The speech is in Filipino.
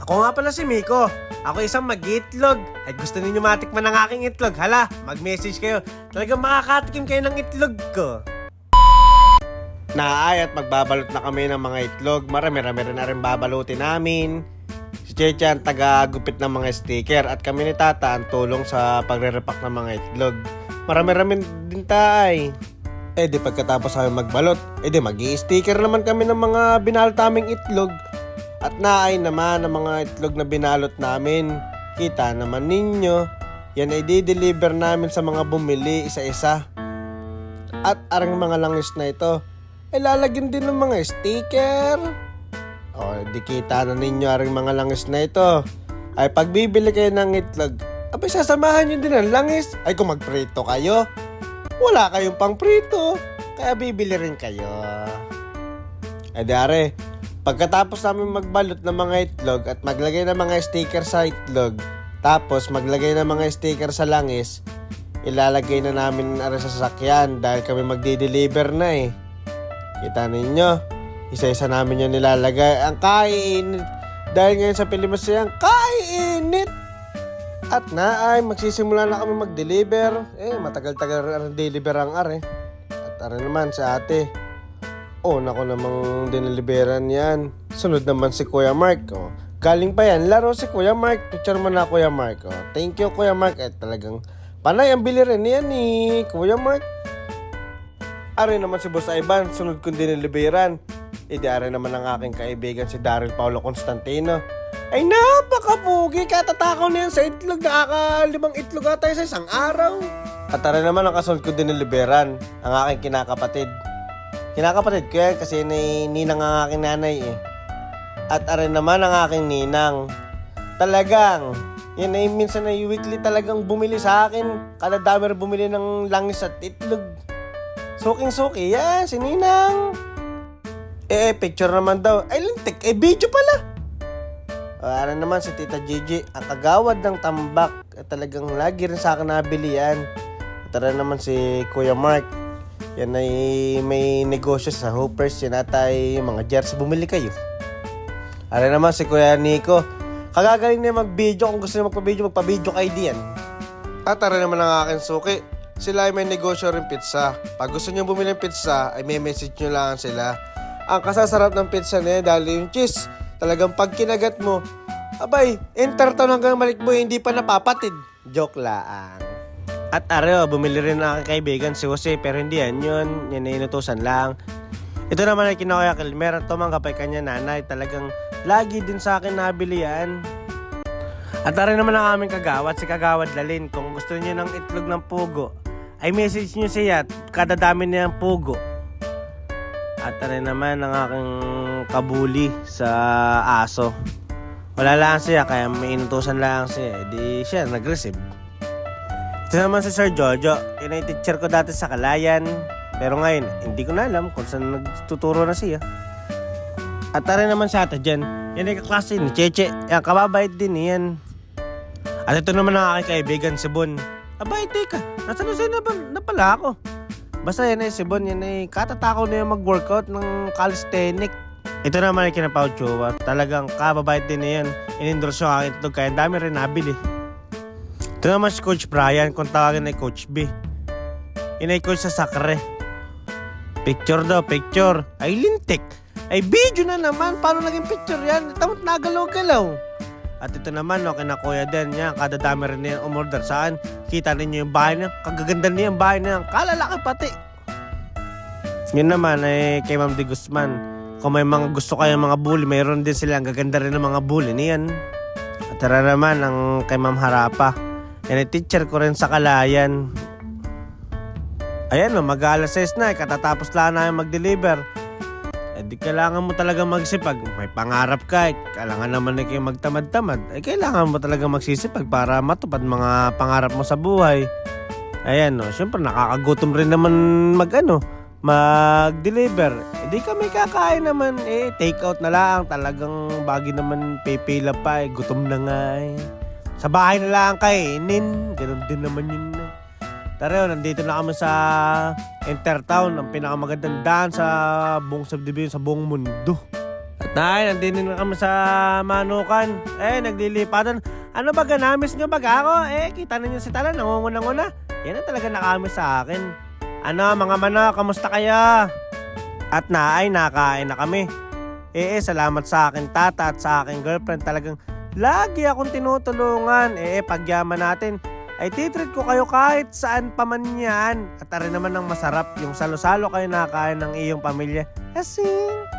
Ako nga pala si Miko. Ako isang mag-itlog. Ay gusto ninyo matikman ng aking itlog. Hala, mag-message kayo. Talagang makakatikim kayo ng itlog ko. Naay at magbabalot na kami ng mga itlog. Marami-rami na rin babalutin namin. Si Cheche ang taga-gupit ng mga sticker at kami ni Tata ang tulong sa pagre-repack ng mga itlog. Marami-rami din tay. Di pagkatapos kami magbalot, di mag-i-sticker naman kami ng mga binalot naming itlog. At naay naman ang mga itlog na binalot namin. Kita naman ninyo, yan ay di-deliver namin sa mga bumili isa-isa. At arang mga langis na ito, ay lalagyan din ng mga sticker. Di kita na ninyo arang mga langis na ito. Ay pagbibili kayo ng itlog, abay sasamahan nyo din ang langis. Ay kung magprito kayo, wala kayong pang prito, kaya bibili rin kayo. Dare, pagkatapos namin magbalot ng mga itlog at maglagay ng mga sticker sa itlog, tapos maglagay ng mga sticker sa langis, ilalagay na namin sa sasakyan dahil kami magdi-deliver na Kita ninyo, isa-isa namin yung nilalagay. Ang kaiinit, dahil ngayon sa Pilipinas ang kaiinit. At naay, magsisimula na kami mag-deliver. Matagal-tagal deliver ang are. At are naman sa ate. Nako namang dineliveran yan. Sunod naman si Kuya Mark. Galing pa yan, laro si Kuya Mark. Picture mo na Kuya Mark. Thank you Kuya Mark. Talagang panay ang bili rin yan ni Kuya Mark. Are naman si Boss Ivan. Sunod kong dineliveran. Are naman ang aking kaibigan si Daryl Paulo Constantino. Ay napakapugi, katatakaw na yan sa itlog. Nakaka5 itlog ata sa isang araw. At are naman ang kasunod ko dineliveran, ang aking kinakapatid. Kinakapatid ko yan kasi ninang ang aking nanay At are naman ang aking ninang. Talagang, yan ay minsan ay weekly talagang bumili sa akin. Kada dami bumili ng langis at itlog. Suking-suki yan, si ninang. Picture naman daw. Ay lintik, video pala. Ara naman si Tita Gigi, ang kagawad ng tambak. Talagang lagi rin sa akin nabili yan. At naman si Kuya Mark. Yan ay may negosyo sa Hoopers. Yan atay mga jersey. Bumili kayo. Ara naman si Kuya Nico. Kagagaling na mag-video. Kung gusto nyo magpa-video kayo diyan. At ara naman ang aking suki. Sila ay may negosyo rin pizza. Pag gusto nyo bumili ng pizza, ay may message nyo lang sila. Ang kasasarap ng pizza niya dahil yung cheese. Talagang pag kinagat mo, abay, enter to hanggang malikboy, hindi pa napapatid. Joke lang. At areo, bumili rin ang aking kaibigan si Jose, pero hindi yan yun. Yan ay inutusan lang. Ito naman ay kinukuya Kilmer at tumanggap ay kanya nanay. Talagang lagi din sa akin nabili yan. At are naman ang aming kagawad, si Kagawad Lalin. Kung gusto niyo ng itlog ng pugo, ay message niyo siya at kada dami niya ng pugo. At rin naman ang aking kabuli sa aso. Wala lang siya, kaya may inutusan lang siya. Di siya nag-receive. Ito naman si Sir Jojo. Yun ay teacher ko dati sa Kalayan. Pero ngayon, hindi ko na alam kung saan nagtuturo na siya. At rin naman si ata dyan. Yan ay kaklase ni Cheche. Yan, kababait din yan. At ito naman ang aking kaibigan si Bon. Abay, teka. Nasaan na pala ako? Basta yan ay si Bon, yan ay katatakaw na yung mag-workout ng calisthenic. Ito naman ay kinapaw Chua. Talagang kababait din na yan. In-endorse yung aking itlog kaya dami rin nabili. Ito naman si Coach Brian, kung tawagin ay Coach B. Yan ay coach sa Sacre. Picture daw, picture. Ay lintik. Ay video na naman. Paano naging picture yan? Tamot nagalaw-galaw. At ito naman, kina Kuya Den niya, kada dami rin niya umorder saan. Kita ninyo yung bahay niya, kagaganda niya yung bahay niya, kalalaki pati. Yun naman ay kay Ma'am De Guzman. Kung may mga gusto kayong mga bully, mayroon din sila, ang gaganda rin ng mga bully niyan. At tara naman ang kay Ma'am Harapa. Yan ay teacher ko rin sa Kalayan. Ayan mag-alas 6 na, katatapos lang na mag-deliver. Di kailangan mo talaga magsipag. May pangarap ka, kailangan naman na kayo magtamad-tamad. Kailangan mo talaga magsisipag para matupad mga pangarap mo sa buhay. Ayan syempre nakakagutom rin naman mag-deliver. Di kami kakain naman, take out na lang. Talagang bagi naman pipila pa, gutom na nga Sa bahay na lang kainin, ganoon din naman yun Tara, nandito na kami sa Intertown, ang pinakamagandang daan sa buong subdivision sa buong mundo. At nandito na kami sa Manukan. Naglilipatan. Ano ba ganamis nyo baga ako? Kita ninyo si Tala, nangunguna-nguna. Yan ang talaga nakamis sa akin. Ano mga manok, kamusta kayo? At nakain na kami. Salamat sa akin tata at sa aking girlfriend. Talagang lagi akong tinutulungan. Pagyaman natin, ay titreat ko kayo kahit saan pa man yan. At naman ng masarap, yung salo-salo kayo nakain ng iyong pamilya. Kasing